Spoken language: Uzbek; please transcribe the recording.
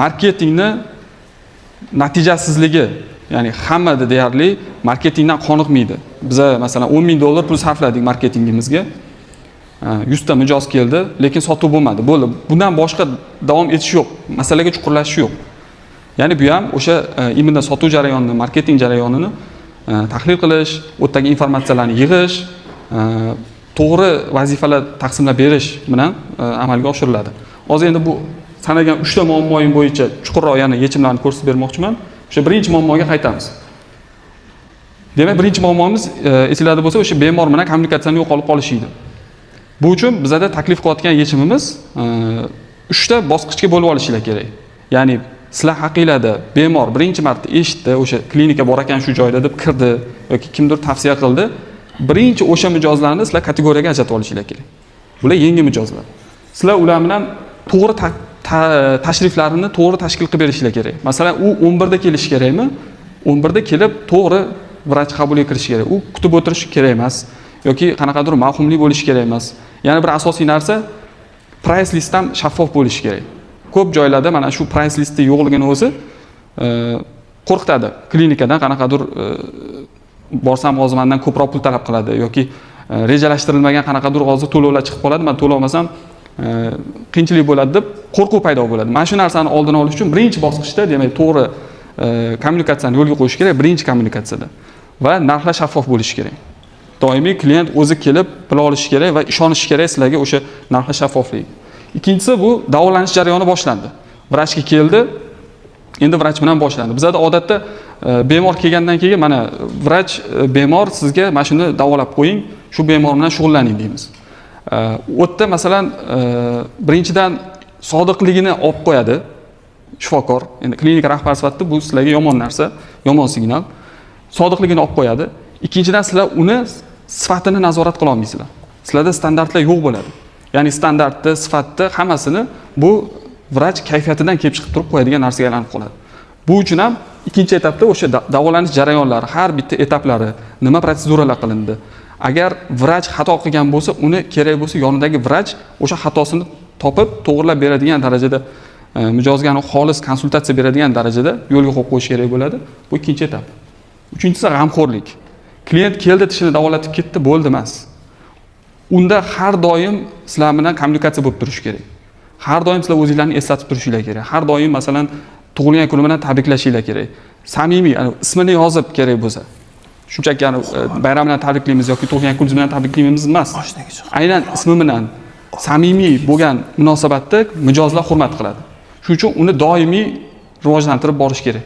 Marketingni natijasizligi, ya'ni hamma deyarli marketingdan qoniqmaydi. Biz masalan $10,000 pul sarfladik marketingimizga. 100 ta mijoz keldi, lekin sotuv bo'lmadi. Bo'ldi. Bundan boshqa davom etish yo'q. Masalaga chuqurlashish yo'q. Ya'ni bu ham o'sha imенно sotuv jarayonini, marketing jarayonini tahlil qilish, u yerdagi informatsiyalarni yig'ish, to'g'ri vazifalar taqsimlab berish bilan amalga oshiriladi. Hozir endi bu sanagan 3 ta muammoyim bo'yicha chuqurroq yana yechimlarni ko'rsatib bermoqchiman. O'sha birinchi muammoga qaytamiz. Demak, birinchi muammomiz esingizda bo'lsa, o'sha bemor bilan kommunikatsiyani yo'qolib qolishi edi. Bu uchun bizda taklif qilayotgan yechimimiz 3 ta bosqichga bo'lib olishinglar kerak. Ya'ni sizlar haqingizda bemor birinchi marta eshitdi, o'sha klinika bor ekan shu joyda deb kirdi yoki kimdir tavsiya qildi. Birinchi o'sha mijozlarni sizlar kategoriyaga ajratib olishinglar kerak. Bular yangi mijozlar. Sizlar ular bilan to'g'ri tashriflarini to'g'ri tashkil qilib berishinglar kerak. Masalan, u 11 da kelishi kerakmi? 11 da kelib to'g'ri vrach qabuliga kirishi kerak. U kutib o'tirish kerak emas yoki qanaqadir mavhumlik bo'lishi kerak emas. Yana bir asosiy narsa price list ham shaffof bo'lishi kerak. Ko'p joylarda mana shu price listi yo'qligini o'zi qo'rqitadi. Klinikadan qanaqadir borsam hozir mendan ko'proq pul talab qiladi yoki rejalashtirilmagan qanaqadir hozir to'lovlar chiqib qoladi. Men to'lamasam qiyinchilik bo'ladi deb qo'rquv paydo bo'ladi. Mana shu narsani oldini olish uchun birinchi bosqichda, demak, to'g'ri kommunikatsiyani yo'lga qo'yish kerak, birinchi kommunikatsiyada. Va narxlar shaffof bo'lishi kerak. Doimiy klient o'zi kelib pul olishi kerak va ishonishi kerak sizlarga o'sha narxlar shaffofligi. Ikkinchisi bu davolanish jarayoni boshlandi. Vrachga keldi. Endi vrach bilan boshlandi. Bizda odatda bemor kelgandan keyin mana vrach bemor sizga mana shuni davolab qo'ying, shu bemor bilan shug'ullaning deymiz. U yerda masalan birinchidan sodiqligini olib qo'yadi shifokor. Endi klinika rahbari sifatida bu sizlarga yomon narsa, yomon signal. Sodiqligini olib qo'yadi. Ikkinchidan sizlar uni sifatini nazorat qila olmaysizlar. Sizlarda standartlar yo'q bo'ladi. Ya'ni standartda, sifatda hammasini bu vrach kayfiyatidan kelib chiqib turib qo'yadigan narsaga aylanib qoladi. Bu uchun ham ikkinchi etapda o'sha davolanish jarayonlari, har bitta etaplari, nima protseduralar qilindi. Agar vrach xato qilgan bo'lsa, uni kerak bo'lsa yonidagi vrach o'sha xatosini topib, to'g'rilab beradigan darajada mijozga xolis konsultatsiya beradigan darajada yo'lga qo'yib qo'yish kerak bo'ladi. Bu ikkinchi etap. Uchinchisi g'amxo'rlik. Klient keldi, tishini davolatib ketdi, bo'ldi emas. Unda har doim sizlar bilan kommunikatsiya bo'lib turish kerak. Har doim sizlar o'zingizlarni eslatib turishinglar kerak. Har doim masalan tug'ilgan kuni bilan tabriklashinglar kerak. Samimiy, ismini yozib kerak bo'lsa. Shunchaki bayram bilan tabriklaymiz yoki tug'ilgan kuningiz bilan tabriklaymiz emas. Aynan ismi bilan samimiy bo'lgan munosabatda mijozlar hurmat qiladi. Shuning uchun uni doimiy rivojlantirib borish kerak.